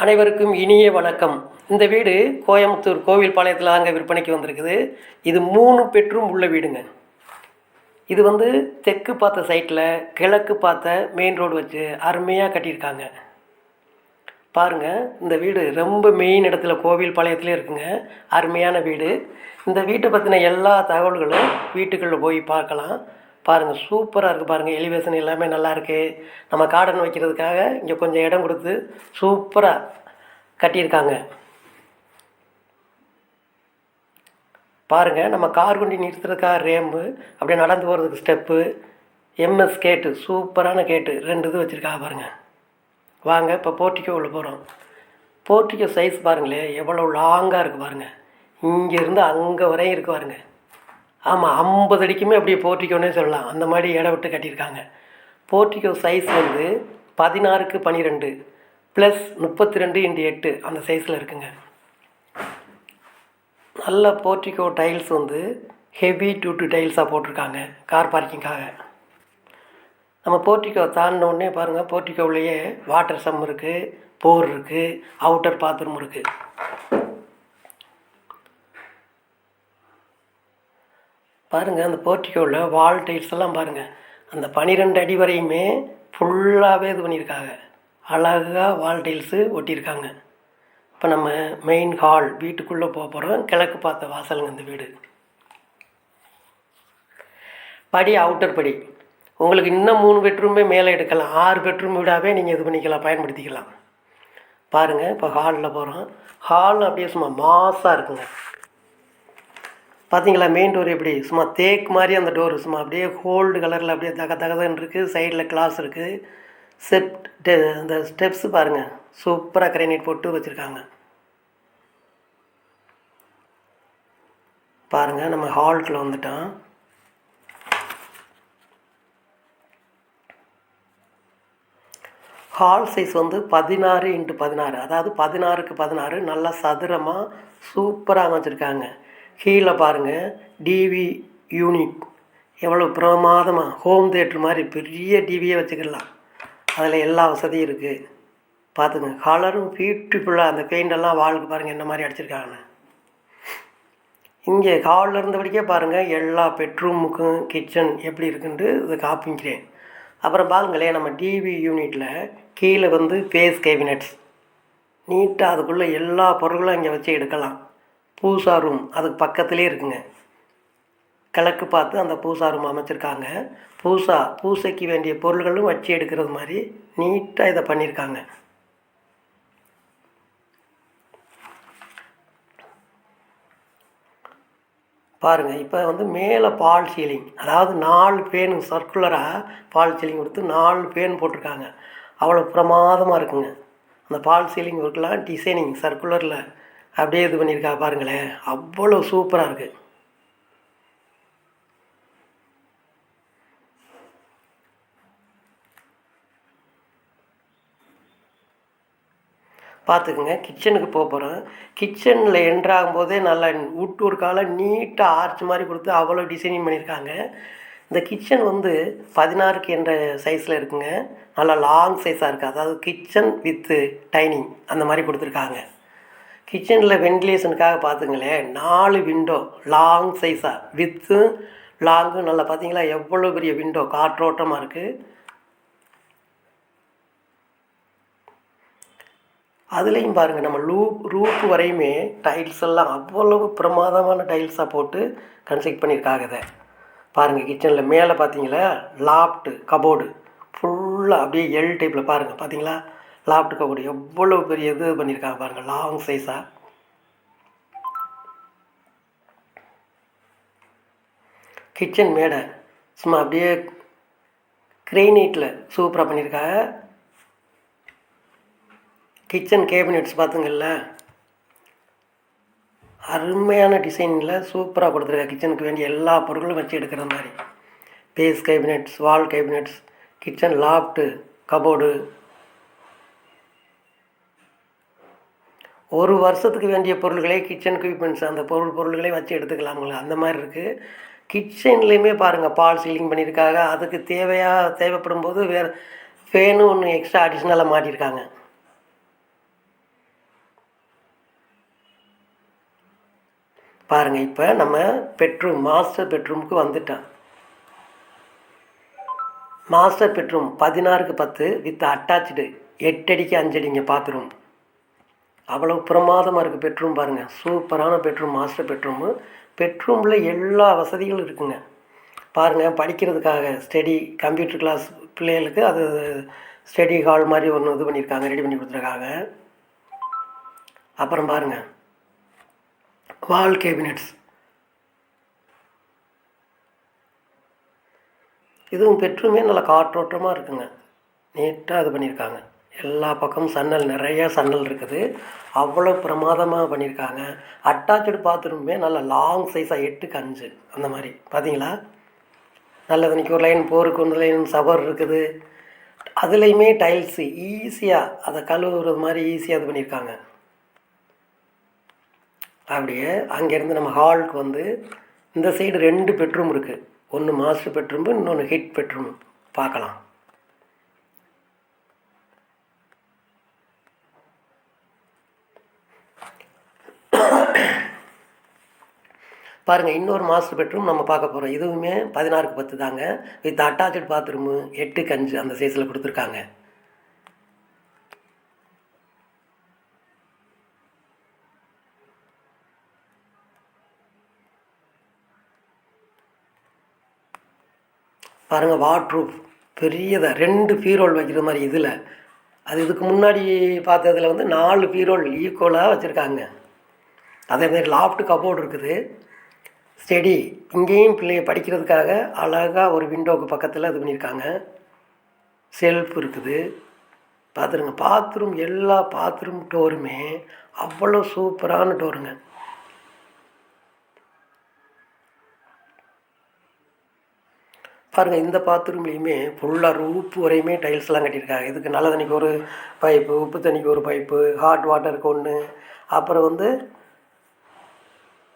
அனைவருக்கும் இனிய வணக்கம். இந்த வீடு கோயம்புத்தூர் கோவில்பாளையத்தில் தாங்க விற்பனைக்கு வந்திருக்குது. இது 3 பெட்ரூம் உள்ள வீடுங்க. இது தெற்கு பார்த்த சைட்டில் கிழக்கு பார்த்த மெயின் ரோடு வச்சு அருமையாக கட்டியிருக்காங்க. பாருங்கள், இந்த வீடு ரொம்ப மெயின் இடத்துல கோவில்பாளையத்துலேயே இருக்குங்க. அருமையான வீடு. இந்த வீட்டை பற்றின எல்லா தகவல்களும் வீட்டுக்குள்ளே போய் பார்க்கலாம். பாருங்கள், சூப்பராக இருக்குது. பாருங்கள், எலிவேஷன் எல்லாமே நல்லாயிருக்கு. நம்ம கார்டன் வைக்கிறதுக்காக இங்கே கொஞ்சம் இடம் கொடுத்து சூப்பராக கட்டியிருக்காங்க. பாருங்கள், நம்ம கார் வண்டி நிறுத்துறதுக்காக ரேம்பு, அப்படியே நடந்து போகிறதுக்கு ஸ்டெப்பு, எம்எஸ் கேட்டு, சூப்பரான கேட்டு 2 இது வச்சுருக்காங்க. பாருங்கள், வாங்க இப்போ போர்ட்டிக்கோ உள்ள போகிறோம். போர்ட்டிக்கோ சைஸ் பாருங்களேன், எவ்வளோ லாங்காக இருக்குது பாருங்கள். இங்கேருந்து அங்கே வரையும் இருக்குது பாருங்கள். ஆமாம், 50 அடிக்குமே அப்படியே போர்ட்டிக்கோன்னே சொல்லலாம். அந்த மாதிரி இடம் விட்டு கட்டியிருக்காங்க. போர்ட்டிக்கோ சைஸ் 16க்கு 12 ப்ளஸ் 32x8 அந்த சைஸில் இருக்குங்க. நல்ல போர்ட்டிக்கோ டைல்ஸ் ஹெவி டியூட்டி டைல்ஸாக போட்டிருக்காங்க கார் பார்க்கிங்காக. நம்ம போர்ட்டிக்கோ தாண்டினோடனே பாருங்கள், போர்ட்டிக்கோவிலேயே வாட்டர் சம் இருக்குது, போர் இருக்குது, அவுட்டர் பாத்ரூம் இருக்குது. பாருங்கள், அந்த போர்ட்டிக்கோவில் வால் டைல்ஸ் எல்லாம் பாருங்கள், அந்த 12 அடி வரையுமே ஃபுல்லாகவே இது பண்ணியிருக்காங்க. அழகாக வால் டைல்ஸு ஒட்டியிருக்காங்க. இப்போ நம்ம மெயின் ஹால் வீட்டுக்குள்ளே போகிறோம். கிழக்கு பார்த்த வாசலுங்க இந்த வீடு. படி அவுட்டர் படி. உங்களுக்கு இன்னும் 3 பெட்ரூமே மேலே எடுக்கலாம். 6 பெட்ரூம் வீடாகவே நீங்கள் இது பண்ணிக்கலாம், பயன்படுத்திக்கலாம். பாருங்கள், இப்போ ஹாலில் போகிறோம். ஹால் அப்படியே சும்மா மாஸாக இருக்குங்க. பார்த்தீங்களா, மெயின் டோர் எப்படி சும்மா தேக்கு மாதிரி அந்த டோரு சும்மா அப்படியே கோல்டு கலரில் அப்படியே தகதகன்னு இருக்குது. சைடில் கிளாஸ் இருக்குது. அந்த ஸ்டெப்ஸு பாருங்கள், சூப்பராக கிரைனைட் போட்டு வச்சுருக்காங்க. பாருங்கள், நம்ம ஹால்குள்ளே வந்துட்டோம். ஹால் சைஸ் 16x16, அதாவது 16க்கு 16, நல்லா சதுரமாக சூப்பராக அமைச்சிருக்காங்க. கீழே பாருங்கள், டிவி யூனிட் எவ்வளோ பிரமாதமாக ஹோம் தியேட்டர் மாதிரி பெரிய டிவியே வச்சுக்கலாம். அதில் எல்லா வசதியும் இருக்குது. பார்த்துங்க, கலரும் பியூட்டிஃபுல்லாக அந்த பெயிண்டெல்லாம் வாலுக்கு பாருங்கள் என்ன மாதிரி அடிச்சிருக்காங்க. இங்கே ஹாலில் இருந்தபடிக்கே பாருங்கள், எல்லா பெட்ரூமுக்கும் கிச்சன் எப்படி இருக்குன்ட்டு இதை காப்பிக்கிறேன். அப்புறம் பாருங்களேன், நம்ம டிவி யூனிட்டில் கீழே பேஸ் கேபினட்ஸ் நீட்டாக அதுக்குள்ளே எல்லா பொருட்களும் இங்கே வச்சு எடுக்கலாம். பூசா ரூம் அதுக்கு பக்கத்துலேயே இருக்குங்க. கிழக்கு பார்த்து அந்த பூசா ரூம் அமைச்சிருக்காங்க. பூசைக்கு வேண்டிய பொருள்களும் வச்சு எடுக்கிறது மாதிரி நீட்டாக இதை பண்ணியிருக்காங்க. பாருங்கள், இப்போ மேலே பால் சீலிங், அதாவது 4 பேன் சர்க்குலராக பால் சீலிங் கொடுத்து 4 பேன் போட்டிருக்காங்க. அவ்வளோ பிரமாதமாக இருக்குங்க. அந்த பால் சீலிங் ஒர்க்கெலாம் டிசைனிங் சர்க்குலரில் அப்படியே இது பண்ணியிருக்கா பாருங்களேன், அவ்வளோ சூப்பராக இருக்குது. பார்த்துக்குங்க, கிச்சனுக்கு போகிறோம். கிச்சனில் என்ட்ராகும்போதே நல்லா விட்டு ஒரு காலம் நீட்டாக ஆர்ச் மாதிரி கொடுத்து அவ்வளோ டிசைனிங் பண்ணியிருக்காங்க. இந்த கிச்சன் 16க்கு என்ற சைஸில் இருக்குங்க. நல்லா லாங் சைஸாக இருக்குது. அதாவது கிச்சன் வித்து டைனிங் அந்த மாதிரி கொடுத்துருக்காங்க. கிச்சனில் வென்டிலேஷனுக்காக பார்த்துங்களேன், 4 விண்டோ லாங் சைஸாக வித்து லாங்கு நல்லா பார்த்தீங்களா, எவ்வளோ பெரிய விண்டோ காற்றோட்டமாக இருக்குது. அதுலேயும் பாருங்கள், நம்ம ரூஃப் வரையுமே டைல்ஸ் எல்லாம் அவ்வளவு பிரமாதமான டைல்ஸாக போட்டு கன்ஸ்ட்ரக்ட் பண்ணியிருக்காங்க. இதை பாருங்கள், கிச்சனில் மேலே பார்த்தீங்களா லாப்ட்டு கபோர்டு ஃபுல்லாக அப்படியே எல் டைப்பில் பாருங்கள். பார்த்தீங்களா, லாப்ட்டு கபோர்டு எவ்வளோ பெரிய இது பண்ணியிருக்காங்க பாருங்கள், லாங் சைஸாக. கிச்சன் மேடை சும்மா அப்படியே கிரைனைட்டில் சூப்பராக பண்ணியிருக்காங்க. கிச்சன் கேபினெட்ஸ் பார்த்துங்கள்ல, அருமையான டிசைனில் சூப்பராக கொடுத்துருக்கா. கிச்சனுக்கு வேண்டிய எல்லா பொருட்களும் வச்சு எடுக்கிற மாதிரி பேஸ் கேபினெட்ஸ், வால் கேபினெட்ஸ், கிச்சன் லாப்ட்டு கபோர்டு. 1 வருஷத்துக்கு வேண்டிய பொருள்களே கிச்சன் எக்யூப்மெண்ட்ஸ் அந்த பொருள்களே வச்சு எடுத்துக்கலாமுங்களா, அந்த மாதிரி இருக்குது. கிச்சன்லேயுமே பாருங்கள், பால் சீலிங் பண்ணியிருக்காங்க. அதுக்கு தேவைப்படும் போது வேறு ஃபேனும் ஒன்று எக்ஸ்ட்ரா அடிஷ்னலாக மாட்டியிருக்காங்க. பாருங்கள், இப்போ நம்ம பெட்ரூம் மாஸ்டர் பெட்ரூமுக்கு வந்துட்டோம். மாஸ்டர் பெட்ரூம் 16க்கு 10 வித் அட்டாச்சு 8 அடிக்கு 5 அடிங்க பாத்ரூம். அவ்வளோ பிரமாதமாக இருக்குது பெட்ரூம். பாருங்கள், சூப்பரான பெட்ரூம், மாஸ்டர் பெட்ரூமு. பெட்ரூமில் எல்லா வசதிகளும் இருக்குங்க. பாருங்கள், படிக்கிறதுக்காக ஸ்டடி கம்ப்யூட்டர் கிளாஸ் பிள்ளைகளுக்கு அது ஸ்டடி ஹால் மாதிரி ஒன்று இது பண்ணியிருக்காங்க, ரெடி பண்ணி கொடுத்துருக்காங்க. அப்புறம் பாருங்கள், வால் கேபினெட்ஸ். இதுவும் பெட்ரூமே நல்லா காற்றோட்டமாக இருக்குங்க. நீட்டாக இது பண்ணியிருக்காங்க. எல்லா பக்கமும் சன்னல், நிறையா சன்னல் இருக்குது. அவ்வளோ பிரமாதமாக பண்ணியிருக்காங்க. அட்டாச்சு பாத்ரூமே நல்லா லாங் சைஸாக 8க்கு 5 அந்த மாதிரி பார்த்தீங்களா. நல்லது. இன்றைக்கி ஒரு லைன் போருக்கு ஒன்று லைன் ஷவர் இருக்குது. அதுலேயுமே டைல்ஸு ஈஸியாக அதை கழுவுறது மாதிரி ஈஸியாக இது பண்ணியிருக்காங்க. அப்படியே அங்கேருந்து நம்ம ஹாலுக்கு வந்து இந்த சைடு 2 பெட்ரூம் இருக்குது. ஒன்று மாஸ்டர் பெட்ரூமு, இன்னொன்று ஹிட் பெட்ரூம் பார்க்கலாம். பாருங்கள், இன்னொரு மாஸ்டர் பெட்ரூம் நம்ம பார்க்க போகிறோம். இதுவுமே 16க்கு 10 தாங்க, வித் அட்டாச்சு பாத்ரூமு 8க்கு 5 அந்த சைஸில் கொடுத்துருக்காங்க. பாருங்கள், வாட்ரூப் பெரியதாக 2 பீரோல் வைக்கிற மாதிரி இதில். அது இதுக்கு முன்னாடி பார்த்ததில் வந்து 4 பீரோல் ஈக்குவலாக வச்சுருக்காங்க. அதேமாதிரி லாஃப்ட் கபோர்டு இருக்குது. ஸ்டடி இங்கேயும் பிள்ளைங்க படிக்கிறதுக்காக அழகாக ஒரு விண்டோவுக்கு பக்கத்தில் இது பண்ணியிருக்காங்க. செல்ஃப் இருக்குது. பார்த்துருங்க, பாத்ரூம் எல்லா பாத்ரூம் டோருமே அவ்வளோ சூப்பரான டோருங்க. பாருங்கள், இந்த பாத்ரூம்லேயுமே ஃபுல்லாக ரூப் வரையுமே டைல்ஸ்லாம் கட்டியிருக்காங்க. இதுக்கு நல்ல தண்ணிக்கு ஒரு பைப்பு, உப்பு தண்ணிக்கு ஒரு பைப்பு, ஹாட் வாட்டருக்கு ஒன்று, அப்புறம் வந்து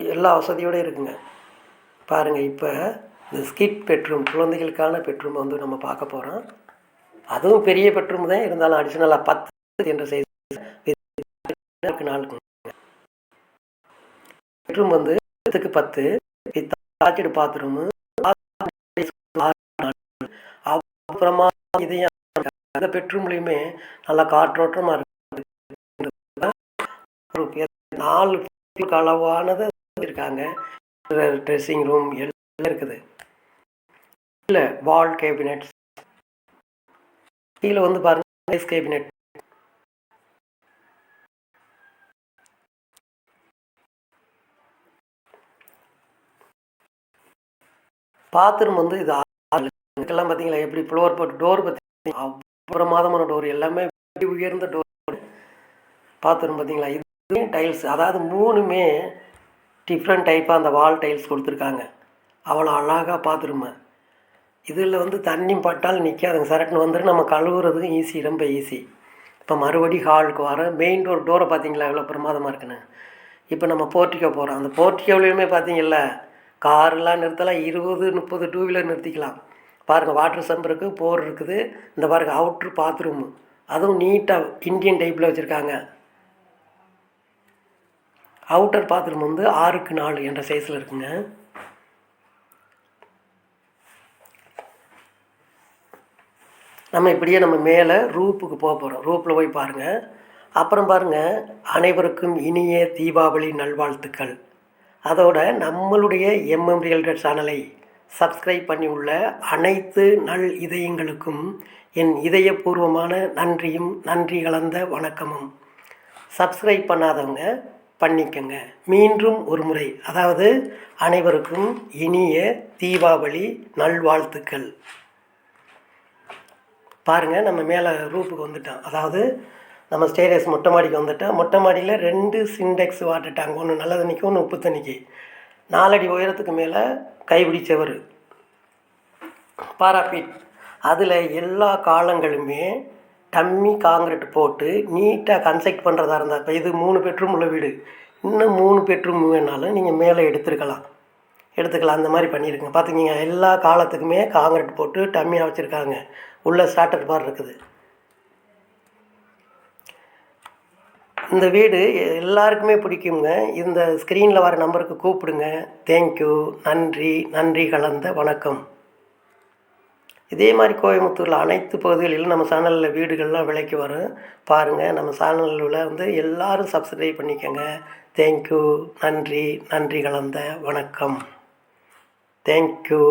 எல்லா வசதியோடு இருக்குங்க. பாருங்கள், இப்போ இந்த ஸ்கிட் பெட்ரூம், குழந்தைகளுக்கான பெட்ரூம் வந்து நம்ம பார்க்க போகிறோம். அதுவும் பெரிய பெட்ரூம் தான், இருந்தாலும் அடிஷ்னலாக 10 என்ற சைஸ் 4 பெட்ரூம் வந்து 10க்கு 10 வித் அட்டாச்சு பாத்ரூமு. அப்புறமா இதையும் அந்த பெட்ரூம்லேயுமே நல்லா காற்றோட்டமாக இருக்குது. 4 அளவானது இருக்காங்க. ட்ரெஸ்ஸிங் ரூம் எல்லாம் இருக்குது. இல்லை வால் கேபினெட்ஸ். கீழே வந்து பாருங்கள் கேபினெட். பாத்ரூம் வந்து இது இதுக்கெல்லாம் பார்த்தீங்களா எப்படி ஃப்ளோர் போட்டு டோர் பார்த்தீங்கன்னா அப்புறமாதமான டோர், எல்லாமே உயர்ந்த டோர். பாத்ரூம் பார்த்தீங்களா, இது டைல்ஸ், அதாவது 3மே டிஃப்ரெண்ட் டைப்பாக அந்த வால் டைல்ஸ் கொடுத்துருக்காங்க. அவ்வளோ அழகாக பாத்ரூமு. இதில் வந்து தண்ணி பட்டால் நிற்காதுங்க, சரட்டுன்னு வந்துட்டு நம்ம கழுவுறதுக்கும் ஈஸி, ரொம்ப ஈஸி. இப்போ மறுபடி ஹாலுக்கு வர மெயின் டோரை பார்த்தீங்களா எவ்வளோ பிரமாதமாக இருக்குன்னு. இப்போ நம்ம போர்ட்டிக்கோ போகிறோம். அந்த போர்ட்டிக்கோவிலையுமே பார்த்தீங்கல்ல, காரெலாம் நிறுத்தலாம், 20-30 டூ வீலர் நிறுத்திக்கலாம். பாருங்கள், வாட்டர் சம்ப் இருக்குது, போர் இருக்குது. இந்த பாருங்கள் அவுட்ரு பாத்ரூமு, அதுவும் நீட்டாக இந்தியன் டைப்பில் வச்சுருக்காங்க. அவுட்டர் பாத்ரூம் வந்து 6க்கு 4 என்ற சைஸில் இருக்குங்க. நம்ம இப்படியே நம்ம மேலே ரூப்புக்கு போக போகிறோம். ரூப்பில் போய் பாருங்கள். அப்புறம் பாருங்கள், அனைவருக்கும் இனிய தீபாவளி நல்வாழ்த்துக்கள். அதோட நம்மளுடைய எம்எம் ரியல்டர் சேனலை சப்ஸ்கிரைப் பண்ணி உள்ள அனைத்து நல் இதயங்களுக்கும் என் இதயபூர்வமான நன்றியும் நன்றி கலந்த வணக்கமும். சப்ஸ்கிரைப் பண்ணாதவங்க பண்ணிக்கங்க. மீண்டும் ஒரு முறை, அதாவது அனைவருக்கும் இனிய தீபாவளி நல்வாழ்த்துக்கள். பாருங்கள், நம்ம மேலே ரூப்புக்கு வந்துட்டோம். அதாவது நம்ம ஸ்டேரஸ் மொட்டை மாடிக்கு வந்துட்டோம். மொட்டை மாடியில் 2 சிண்டெக்ஸ் வாட்டர் டேங்க், ஒன்று நல்ல தண்ணிக்கு, ஒன்று உப்பு தண்ணிக்கு. 4 அடி உயரத்துக்கு மேலே கைப்பிடி செவர், பாராபீட். அதில் எல்லா காலங்களுமே டம்மி காங்கிரீட் போட்டு நீட்டாக கன்ஸ்ட்ரக்ட் பண்ணுறதா இருந்தால், இப்போ இது 3 பெட்ரூம் உள்ள வீடு, இன்னும் 3 பெட்ரூம் வேணாலும் நீங்கள் மேலே எடுத்துக்கலாம். அந்த மாதிரி பண்ணியிருக்குங்க. பார்த்துக்கிங்க, எல்லா காலத்துக்குமே காங்கிரீட் போட்டு டம்மியாக வச்சுருக்காங்க. உள்ள ஸ்டார்டர் பார் இருக்குது. இந்த வீடு எல்லாருக்குமே பிடிக்குங்க. இந்த ஸ்க்ரீனில் வர நம்பருக்கு கூப்பிடுங்க. தேங்க்யூ. நன்றி. நன்றி கலந்த வணக்கம். இதே மாதிரி கோயம்புத்தூரில் அனைத்து பகுதிகளிலும் நம்ம சேனலில் வீடுகள்லாம் விலைக்கு வரும். பாருங்கள், நம்ம சேனலில் வந்து எல்லோரும் சப்ஸ்கிரைப் பண்ணிக்கோங்க. தேங்க்யூ. நன்றி. நன்றி கலந்த வணக்கம். தேங்க்யூ.